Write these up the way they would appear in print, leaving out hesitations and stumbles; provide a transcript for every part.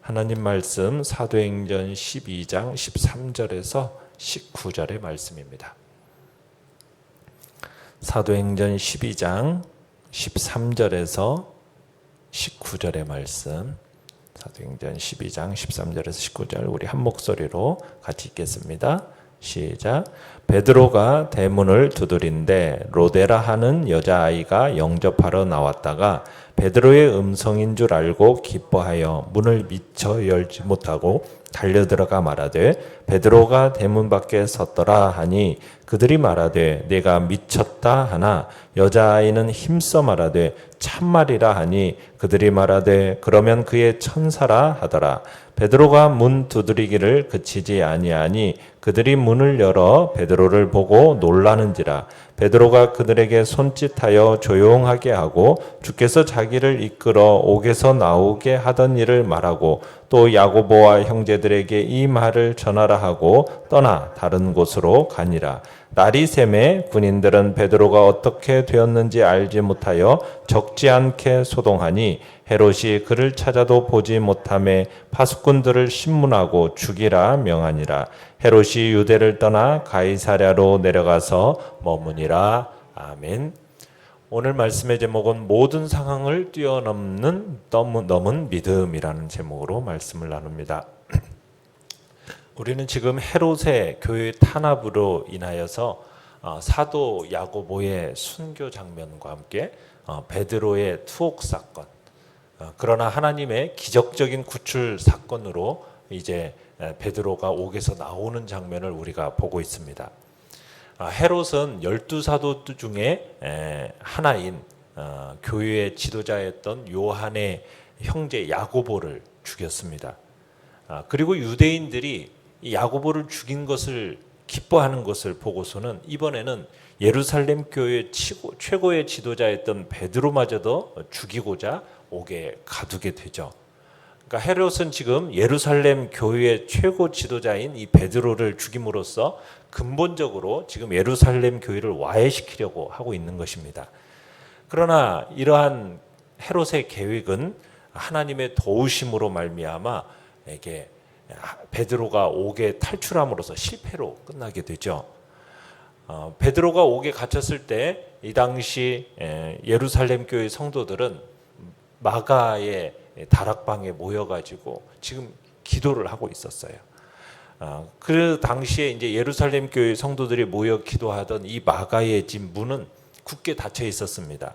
하나님 말씀 사도행전 12장 13절에서 19절의 말씀입니다. 사도행전 12장 13절에서 19절의 말씀, 사도행전 12장 13절에서 19절 우리 한 목소리로 같이 읽겠습니다. 시작. 베드로가 대문을 두드린데 로데라 하는 여자아이가 영접하러 나왔다가 베드로의 음성인 줄 알고 기뻐하여 문을 미처 열지 못하고 달려들어가 말하되 베드로가 대문 밖에 섰더라 하니 그들이 말하되 내가 미쳤다 하나 여자아이는 힘써 말하되 참말이라 하니 그들이 말하되 그러면 그의 천사라 하더라. 베드로가 문 두드리기를 그치지 아니하니 그들이 문을 열어 베드로를 보고 놀라는지라. 베드로가 그들에게 손짓하여 조용하게 하고 주께서 자기를 이끌어 옥에서 나오게 하던 일을 말하고 또 야고보와 형제들에게 이 말을 전하라 하고 떠나 다른 곳으로 가니라. 날이 새매 군인들은 베드로가 어떻게 되었는지 알지 못하여 적지 않게 소동하니 헤롯이 그를 찾아도 보지 못하매 파수꾼들을 신문하고 죽이라 명하니라. 헤롯이 유대를 떠나 가이사랴로 내려가서 머무니라. 아멘. 오늘 말씀의 제목은 모든 상황을 뛰어넘는 넘은 믿음이라는 제목으로 말씀을 나눕니다. 우리는 지금 헤롯의 교회 탄압으로 인하여서 사도 야고보의 순교 장면과 함께 베드로의 투옥 사건, 그러나 하나님의 기적적인 구출 사건으로 이제 베드로가 옥에서 나오는 장면을 우리가 보고 있습니다. 헤롯은 12사도 중에 하나인 교회의 지도자였던 요한의 형제 야고보를 죽였습니다. 그리고 유대인들이 이 야고보를 죽인 것을 기뻐하는 것을 보고서는 이번에는 예루살렘 교회 최고의 지도자였던 베드로마저도 죽이고자 옥에 가두게 되죠. 그러니까 헤롯은 지금 예루살렘 교회의 최고 지도자인 이 베드로를 죽임으로써 근본적으로 지금 예루살렘 교회를 와해시키려고 하고 있는 것입니다. 그러나 이러한 헤롯의 계획은 하나님의 도우심으로 말미암아 이게 베드로가 옥에 탈출함으로써 실패로 끝나게 되죠. 베드로가 옥에 갇혔을 때 이 당시 예루살렘 교회 성도들은 마가의 다락방에 모여가지고 지금 기도를 하고 있었어요. 그 당시에 이제 예루살렘 교회 성도들이 모여 기도하던 이 마가의 집 문은 굳게 닫혀 있었습니다.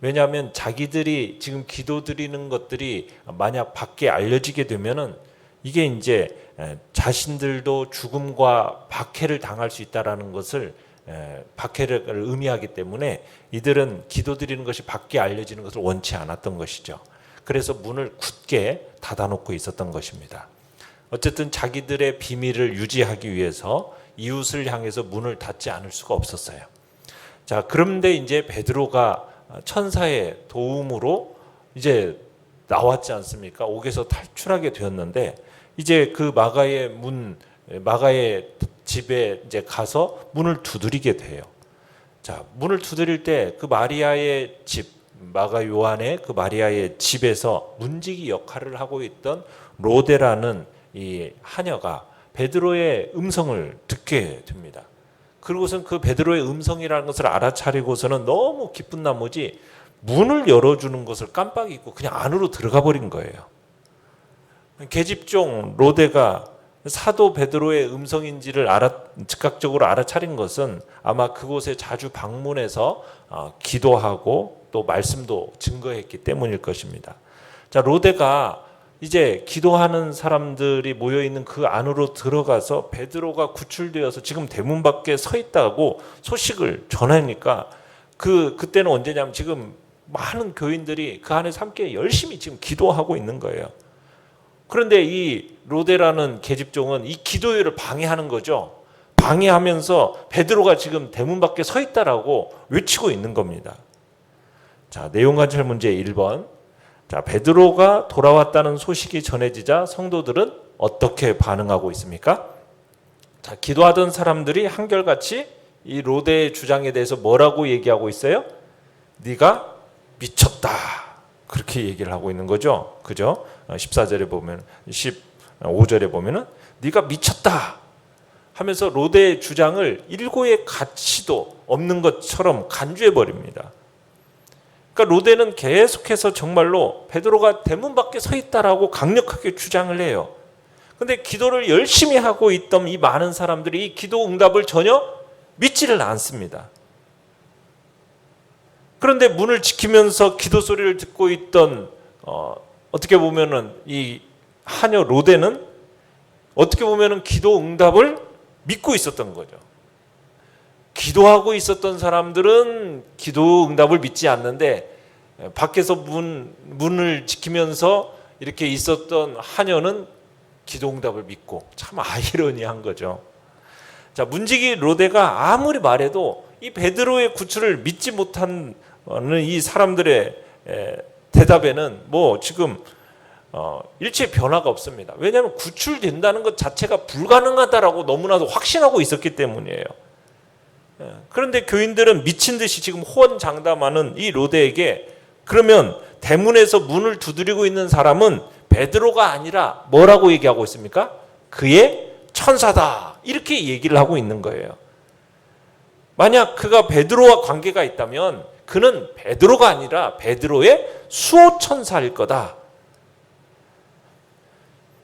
왜냐하면 자기들이 지금 기도드리는 것들이 만약 밖에 알려지게 되면은 이게 이제 자신들도 죽음과 박해를 당할 수 있다라는 것을 박해를 의미하기 때문에 이들은 기도드리는 것이 밖에 알려지는 것을 원치 않았던 것이죠. 그래서 문을 굳게 닫아놓고 있었던 것입니다. 어쨌든 자기들의 비밀을 유지하기 위해서 이웃을 향해서 문을 닫지 않을 수가 없었어요. 자, 그런데 이제 베드로가 천사의 도움으로 이제 나왔지 않습니까? 옥에서 탈출하게 되었는데 이제 그 마가의 집에 이제 가서 문을 두드리게 돼요. 자, 문을 두드릴 때 그 마리아의 집, 마가 요한의 그 마리아의 집에서 문지기 역할을 하고 있던 로데라는 이 하녀가 베드로의 음성을 듣게 됩니다. 그리고선 그 베드로의 음성이라는 것을 알아차리고서는 너무 기쁜 나머지 문을 열어주는 것을 깜빡 잊고 그냥 안으로 들어가 버린 거예요. 계집종 로데가 사도 베드로의 음성인지를 즉각적으로 알아차린 것은 아마 그곳에 자주 방문해서 기도하고 또 말씀도 증거했기 때문일 것입니다. 자, 로데가 이제 기도하는 사람들이 모여있는 그 안으로 들어가서 베드로가 구출되어서 지금 대문 밖에 서 있다고 소식을 전하니까 그때는 언제냐면 지금 많은 교인들이 그 안에서 함께 열심히 지금 기도하고 있는 거예요. 그런데 이 로데라는 계집종은 이 기도회를 방해하는 거죠. 방해하면서 베드로가 지금 대문 밖에 서 있다라고 외치고 있는 겁니다. 자, 내용 관찰 문제 1번. 자, 베드로가 돌아왔다는 소식이 전해지자 성도들은 어떻게 반응하고 있습니까? 자, 기도하던 사람들이 한결같이 이 로데의 주장에 대해서 뭐라고 얘기하고 있어요? 네가 미쳤다. 그렇게 얘기를 하고 있는 거죠. 그죠? 14절에 보면 15절에 보면은 네가 미쳤다 하면서 로데의 주장을 일고의 가치도 없는 것처럼 간주해 버립니다. 그러니까 로데는 계속해서 정말로 베드로가 대문 밖에 서 있다라고 강력하게 주장을 해요. 근데 기도를 열심히 하고 있던 이 많은 사람들이 이 기도 응답을 전혀 믿지를 않습니다. 그런데 문을 지키면서 기도 소리를 듣고 있던 어떻게 보면은 이 하녀 로데는 어떻게 보면은 기도 응답을 믿고 있었던 거죠. 기도하고 있었던 사람들은 기도 응답을 믿지 않는데 밖에서 문을 지키면서 이렇게 있었던 하녀는 기도 응답을 믿고, 참 아이러니한 거죠. 자, 문지기 로데가 아무리 말해도 이 베드로의 구출을 믿지 못하는 이 사람들의 대답에는 뭐 지금 일체 변화가 없습니다. 왜냐하면 구출된다는 것 자체가 불가능하다라고 너무나도 확신하고 있었기 때문이에요. 그런데 교인들은 미친 듯이 지금 호언장담하는 이 로데에게, 그러면 대문에서 문을 두드리고 있는 사람은 베드로가 아니라 뭐라고 얘기하고 있습니까? 그의 천사다, 이렇게 얘기를 하고 있는 거예요. 만약 그가 베드로와 관계가 있다면 그는 베드로가 아니라 베드로의 수호천사일 거다.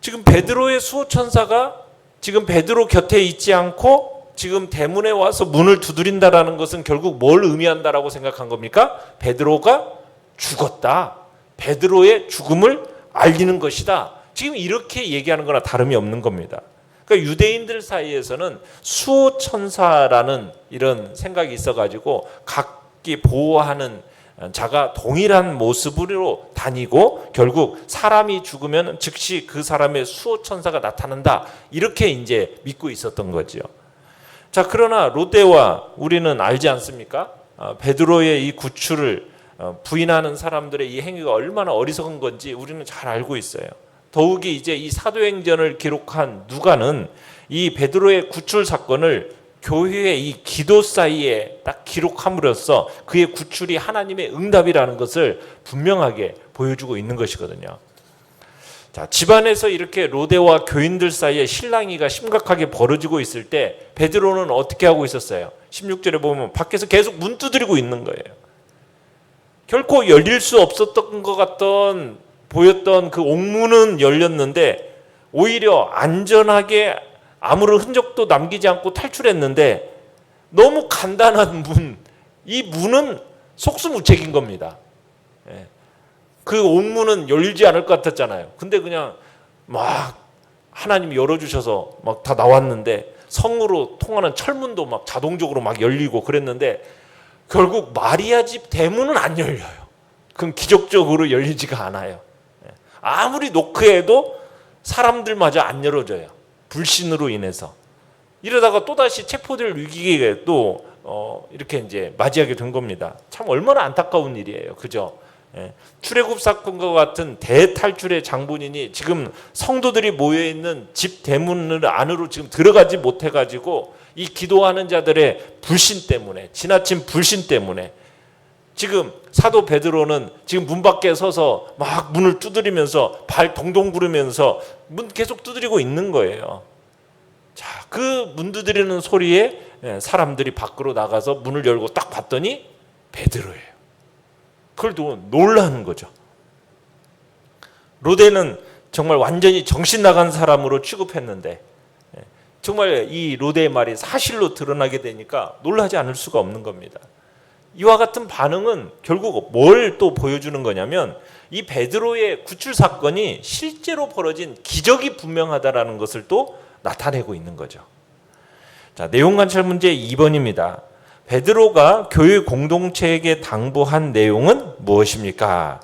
지금 베드로의 수호천사가 지금 베드로 곁에 있지 않고 지금 대문에 와서 문을 두드린다라는 것은 결국 뭘 의미한다라고 생각한 겁니까? 베드로가 죽었다, 베드로의 죽음을 알리는 것이다, 지금 이렇게 얘기하는 거나 다름이 없는 겁니다. 그러니까 유대인들 사이에서는 수호천사라는 이런 생각이 있어가지고 각기 보호하는 자가 동일한 모습으로 다니고 결국 사람이 죽으면 즉시 그 사람의 수호천사가 나타난다, 이렇게 이제 믿고 있었던 거죠. 자, 그러나 로데와 우리는 알지 않습니까? 베드로의 이 구출을 부인하는 사람들의 이 행위가 얼마나 어리석은 건지 우리는 잘 알고 있어요. 더욱이 이제 이 사도행전을 기록한 누가는 이 베드로의 구출 사건을 교회의 이 기도 사이에 딱 기록함으로써 그의 구출이 하나님의 응답이라는 것을 분명하게 보여주고 있는 것이거든요. 자, 집안에서 이렇게 로데와 교인들 사이에 실랑이가 심각하게 벌어지고 있을 때 베드로는 어떻게 하고 있었어요? 16절에 보면 밖에서 계속 문 두드리고 있는 거예요. 결코 열릴 수 없었던 것 같던 보였던 그 옥문은 열렸는데 오히려 안전하게 아무런 흔적도 남기지 않고 탈출했는데 너무 간단한 문, 이 문은 속수무책인 겁니다. 그 옥문은 열리지 않을 것 같았잖아요. 근데 그냥 막 하나님이 열어주셔서 막 다 나왔는데 성으로 통하는 철문도 막 자동적으로 막 열리고 그랬는데 결국 마리아 집 대문은 안 열려요. 그건 기적적으로 열리지가 않아요. 아무리 노크해도 사람들마저 안 열어줘요. 불신으로 인해서. 이러다가 또다시 체포될 위기에 또 이렇게 이제 맞이하게 된 겁니다. 참 얼마나 안타까운 일이에요. 그죠? 출애굽 사건과 같은 대탈출의 장본인이 지금 성도들이 모여있는 집 대문 안으로 지금 들어가지 못해가지고 이 기도하는 자들의 불신 때문에, 지나친 불신 때문에 지금 사도 베드로는 지금 문 밖에 서서 막 문을 두드리면서 발 동동 구르면서 문 계속 두드리고 있는 거예요. 자, 그 문 두드리는 소리에 사람들이 밖으로 나가서 문을 열고 딱 봤더니 베드로예요. 그걸 또 놀라는 거죠. 로데는 정말 완전히 정신 나간 사람으로 취급했는데 정말 이 로데의 말이 사실로 드러나게 되니까 놀라지 않을 수가 없는 겁니다. 이와 같은 반응은 결국 뭘 또 보여주는 거냐면 이 베드로의 구출 사건이 실제로 벌어진 기적이 분명하다라는 것을 또 나타내고 있는 거죠. 자, 내용 관찰 문제 2번입니다. 베드로가 교회 공동체에게 당부한 내용은 무엇입니까?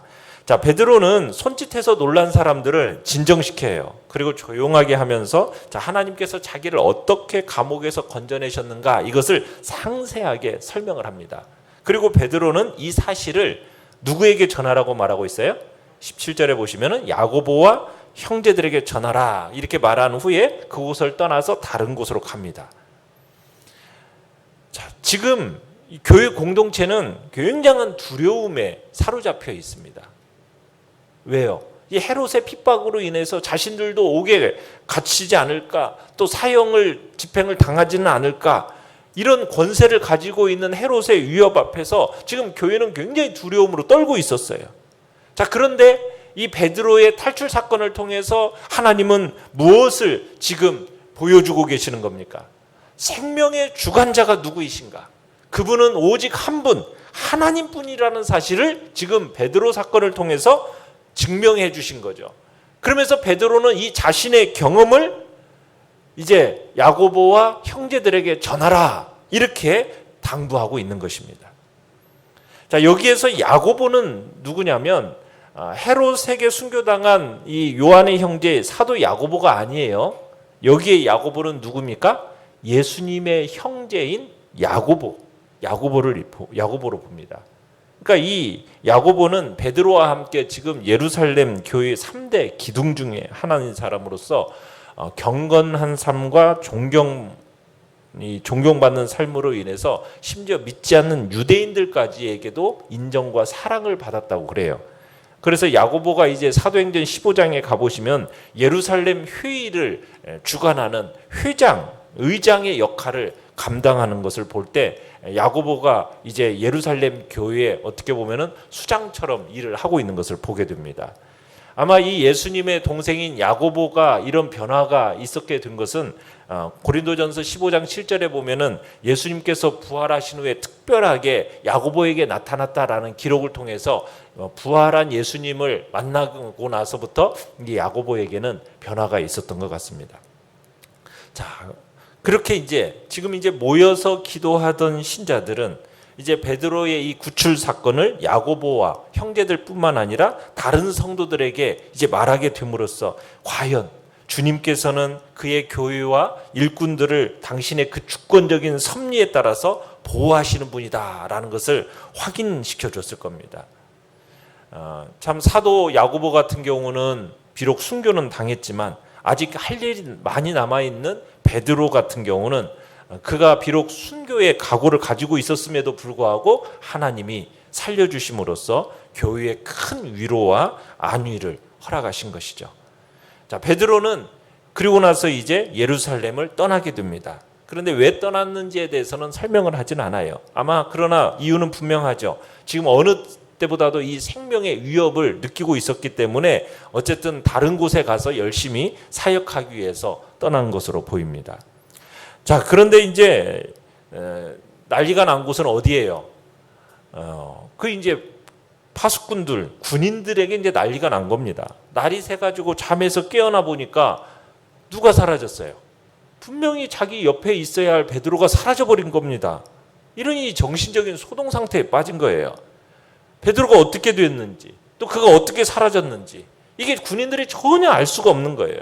자, 베드로는 손짓해서 놀란 사람들을 진정시켜요. 그리고 조용하게 하면서 자, 하나님께서 자기를 어떻게 감옥에서 건져내셨는가 이것을 상세하게 설명을 합니다. 그리고 베드로는 이 사실을 누구에게 전하라고 말하고 있어요? 17절에 보시면은 야고보와 형제들에게 전하라 이렇게 말한 후에 그곳을 떠나서 다른 곳으로 갑니다. 자, 지금 이 교회 공동체는 굉장한 두려움에 사로잡혀 있습니다. 왜요? 이 헤롯의 핍박으로 인해서 자신들도 옥에 갇히지 않을까, 또 사형을 집행을 당하지는 않을까, 이런 권세를 가지고 있는 헤롯의 위협 앞에서 지금 교회는 굉장히 두려움으로 떨고 있었어요. 자, 그런데 이 베드로의 탈출 사건을 통해서 하나님은 무엇을 지금 보여주고 계시는 겁니까? 생명의 주관자가 누구이신가? 그분은 오직 한 분, 하나님뿐이라는 사실을 지금 베드로 사건을 통해서 증명해 주신 거죠. 그러면서 베드로는 이 자신의 경험을 이제 야고보와 형제들에게 전하라, 이렇게 당부하고 있는 것입니다. 자, 여기에서 야고보는 누구냐면 헤롯에게 순교당한 이 요한의 형제 사도 야고보가 아니에요. 여기에 야고보는 누굽니까? 예수님의 형제인 야고보로 봅니다. 그러니까 이 야고보는 베드로와 함께 지금 예루살렘 교회의 3대 기둥 중에 하나인 사람으로서 경건한 삶과 존경받는 삶으로 인해서 심지어 믿지 않는 유대인들까지에게도 인정과 사랑을 받았다고 그래요. 그래서 야고보가 이제 사도행전 15장에 가보시면 예루살렘 회의를 주관하는 의장의 역할을 감당하는 것을 볼 때 야고보가 이제 예루살렘 교회에 어떻게 보면은 수장처럼 일을 하고 있는 것을 보게 됩니다. 아마 이 예수님의 동생인 야고보가 이런 변화가 있었게 된 것은 고린도전서 15장 7절에 보면은 예수님께서 부활하신 후에 특별하게 야고보에게 나타났다라는 기록을 통해서 부활한 예수님을 만나고 나서부터 이 야고보에게는 변화가 있었던 것 같습니다. 자, 그렇게 이제 지금 이제 모여서 기도하던 신자들은 이제 베드로의 이 구출 사건을 야고보와 형제들뿐만 아니라 다른 성도들에게 이제 말하게 됨으로써 과연 주님께서는 그의 교회와 일꾼들을 당신의 그 주권적인 섭리에 따라서 보호하시는 분이다라는 것을 확인시켜 줬을 겁니다. 참 사도 야고보 같은 경우는 비록 순교는 당했지만 아직 할 일이 많이 남아있는 베드로 같은 경우는 그가 비록 순교의 각오를 가지고 있었음에도 불구하고 하나님이 살려주심으로써 교회에 큰 위로와 안위를 허락하신 것이죠. 자, 베드로는 그리고 나서 이제 예루살렘을 떠나게 됩니다. 그런데 왜 떠났는지에 대해서는 설명을 하진 않아요. 아마 그러나 이유는 분명하죠. 지금 어느 때보다도 이 생명의 위협을 느끼고 있었기 때문에 어쨌든 다른 곳에 가서 열심히 사역하기 위해서 떠난 것으로 보입니다. 자, 그런데 이제 난리가 난 곳은 어디예요? 그 이제 파수꾼들, 군인들에게 이제 난리가 난 겁니다. 날이 새가지고 잠에서 깨어나 보니까 누가 사라졌어요? 분명히 자기 옆에 있어야 할 베드로가 사라져버린 겁니다. 이러니 정신적인 소동 상태에 빠진 거예요. 베드로가 어떻게 됐는지, 또 그가 어떻게 사라졌는지, 이게 군인들이 전혀 알 수가 없는 거예요.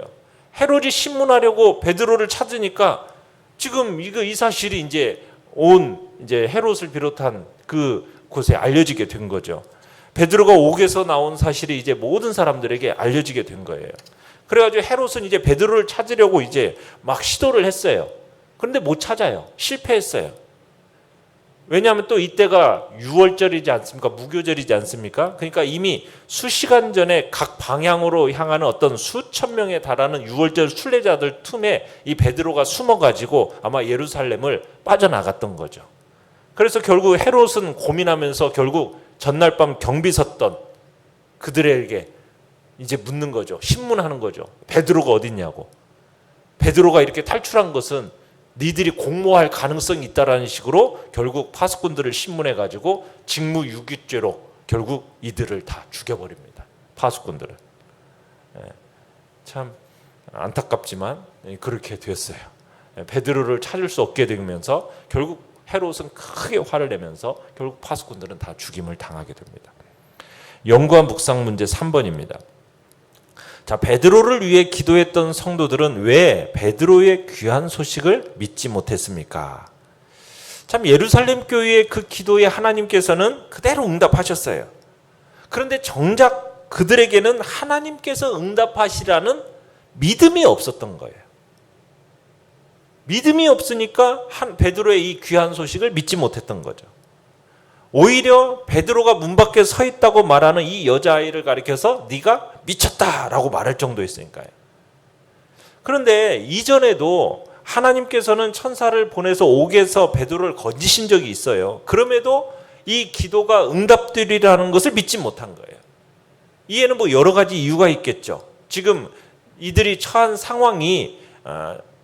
헤롯이 신문하려고 베드로를 찾으니까 지금 이 사실이 이제 이제 헤롯을 비롯한 그 곳에 알려지게 된 거죠. 베드로가 옥에서 나온 사실이 이제 모든 사람들에게 알려지게 된 거예요. 그래가지고 헤롯은 이제 베드로를 찾으려고 이제 막 시도를 했어요. 그런데 못 찾아요. 실패했어요. 왜냐하면 또 이때가 유월절이지 않습니까? 무교절이지 않습니까? 그러니까 이미 수시간 전에 각 방향으로 향하는 어떤 수천 명에 달하는 유월절 순례자들 틈에 이 베드로가 숨어가지고 아마 예루살렘을 빠져나갔던 거죠. 그래서 결국 헤롯은 고민하면서 결국 전날 밤 경비 섰던 그들에게 이제 묻는 거죠. 신문하는 거죠. 베드로가 어딨냐고. 베드로가 이렇게 탈출한 것은 니들이 공모할 가능성이 있다라는 식으로 결국 파수꾼들을 신문해가지고 직무유기죄로 결국 이들을 다 죽여버립니다. 파수꾼들을. 참 안타깝지만 그렇게 됐어요. 베드로를 찾을 수 없게 되면서 결국 헤롯은 크게 화를 내면서 결국 파수꾼들은 다 죽임을 당하게 됩니다. 연구한 묵상 문제 3번입니다. 자, 베드로를 위해 기도했던 성도들은 왜 베드로의 귀한 소식을 믿지 못했습니까? 참 예루살렘 교회의 그 기도에 하나님께서는 그대로 응답하셨어요. 그런데 정작 그들에게는 하나님께서 응답하시라는 믿음이 없었던 거예요. 믿음이 없으니까 베드로의 이 귀한 소식을 믿지 못했던 거죠. 오히려 베드로가 문 밖에 서 있다고 말하는 이 여자아이를 가리켜서 네가 미쳤다라고 말할 정도였으니까요. 그런데 이전에도 하나님께서는 천사를 보내서 옥에서 베드로를 건지신 적이 있어요. 그럼에도 이 기도가 응답되리라는 것을 믿지 못한 거예요. 이에는 뭐 여러 가지 이유가 있겠죠. 지금 이들이 처한 상황이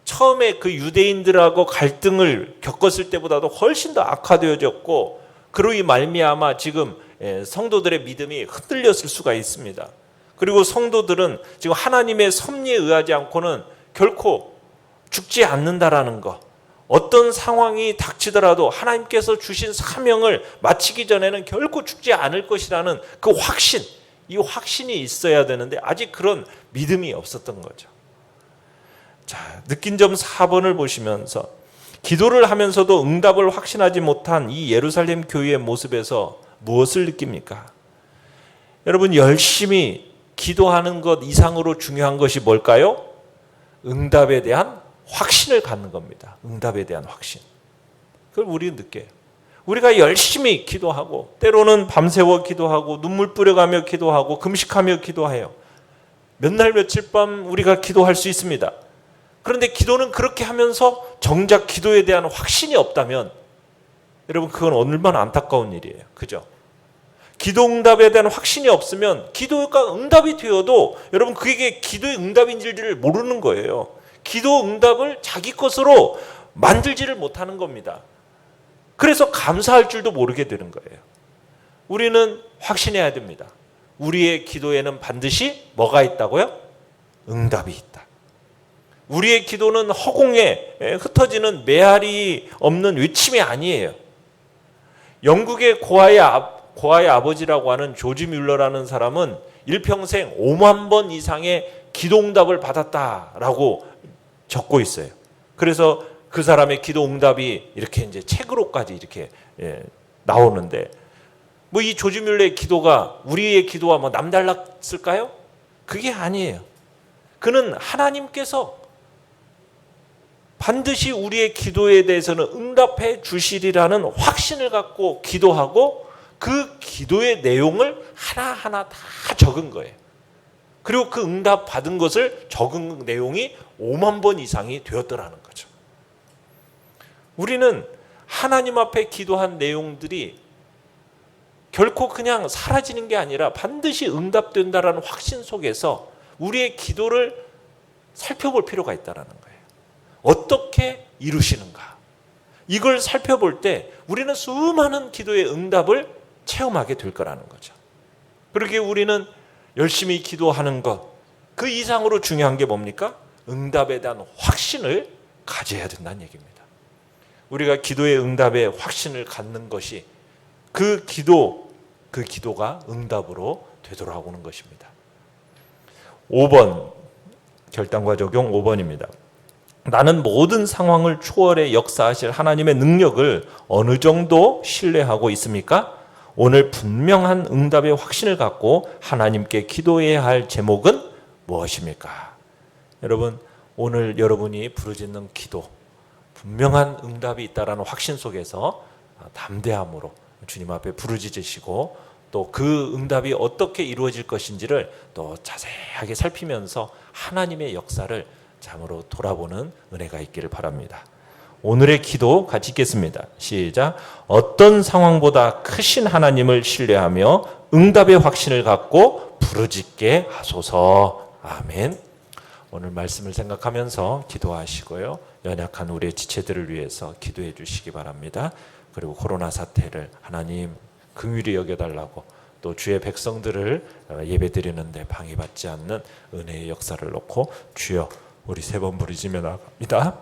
처음에 그 유대인들하고 갈등을 겪었을 때보다도 훨씬 더 악화되어졌고, 그로 이 말미암아 지금 성도들의 믿음이 흔들렸을 수가 있습니다. 그리고 성도들은 지금 하나님의 섭리에 의하지 않고는 결코 죽지 않는다라는 것, 어떤 상황이 닥치더라도 하나님께서 주신 사명을 마치기 전에는 결코 죽지 않을 것이라는 그 확신, 이 확신이 있어야 되는데 아직 그런 믿음이 없었던 거죠. 자, 느낀 점 4번을 보시면서 기도를 하면서도 응답을 확신하지 못한 이 예루살렘 교회의 모습에서 무엇을 느낍니까? 여러분, 열심히 기도하는 것 이상으로 중요한 것이 뭘까요? 응답에 대한 확신을 갖는 겁니다. 응답에 대한 확신. 그걸 우리는 느껴요. 우리가 열심히 기도하고 때로는 밤새워 기도하고 눈물 뿌려가며 기도하고 금식하며 기도해요. 몇 날 며칠 밤 우리가 기도할 수 있습니다. 그런데 기도는 그렇게 하면서 정작 기도에 대한 확신이 없다면 여러분, 그건 얼마나 안타까운 일이에요. 그죠? 기도 응답에 대한 확신이 없으면 기도가 응답이 되어도 여러분, 그게 기도의 응답인지를 모르는 거예요. 기도 응답을 자기 것으로 만들지를 못하는 겁니다. 그래서 감사할 줄도 모르게 되는 거예요. 우리는 확신해야 됩니다. 우리의 기도에는 반드시 뭐가 있다고요? 응답이 있다. 우리의 기도는 허공에 흩어지는 메아리 없는 외침이 아니에요. 영국의 고아의 아버지라고 하는 조지 뮬러라는 사람은 일평생 5만 번 이상의 기도 응답을 받았다라고 적고 있어요. 그래서 그 사람의 기도 응답이 이렇게 이제 책으로까지 이렇게 나오는데, 뭐 이 조지 뮬러의 기도가 우리의 기도와 뭐 남달랐을까요? 그게 아니에요. 그는 하나님께서 반드시 우리의 기도에 대해서는 응답해 주시리라는 확신을 갖고 기도하고 그 기도의 내용을 하나하나 다 적은 거예요. 그리고 그 응답 받은 것을 적은 내용이 5만 번 이상이 되었더라는 거죠. 우리는 하나님 앞에 기도한 내용들이 결코 그냥 사라지는 게 아니라 반드시 응답된다라는 확신 속에서 우리의 기도를 살펴볼 필요가 있다는 거예요. 어떻게 이루시는가? 이걸 살펴볼 때 우리는 수많은 기도의 응답을 체험하게 될 거라는 거죠. 그렇게 우리는 열심히 기도하는 것, 그 이상으로 중요한 게 뭡니까? 응답에 대한 확신을 가져야 된다는 얘기입니다. 우리가 기도의 응답에 확신을 갖는 것이 그 기도가 응답으로 되돌아오는 것입니다. 5번, 결단과 적용 5번입니다. 나는 모든 상황을 초월해 역사하실 하나님의 능력을 어느 정도 신뢰하고 있습니까? 오늘 분명한 응답의 확신을 갖고 하나님께 기도해야 할 제목은 무엇입니까? 여러분, 오늘 여러분이 부르짖는 기도, 분명한 응답이 있다라는 확신 속에서 담대함으로 주님 앞에 부르짖으시고 또 그 응답이 어떻게 이루어질 것인지를 또 자세하게 살피면서 하나님의 역사를 참으로 돌아보는 은혜가 있기를 바랍니다. 오늘의 기도 같이 읽겠습니다. 시작. 어떤 상황보다 크신 하나님을 신뢰하며 응답의 확신을 갖고 부르짖게 하소서. 아멘. 오늘 말씀을 생각하면서 기도하시고요. 연약한 우리의 지체들을 위해서 기도해 주시기 바랍니다. 그리고 코로나 사태를 하나님 긍휼히 여겨달라고, 또 주의 백성들을 예배드리는데 방해받지 않는 은혜의 역사를 놓고 주여 우리 3번 부르짖며 나갑니다.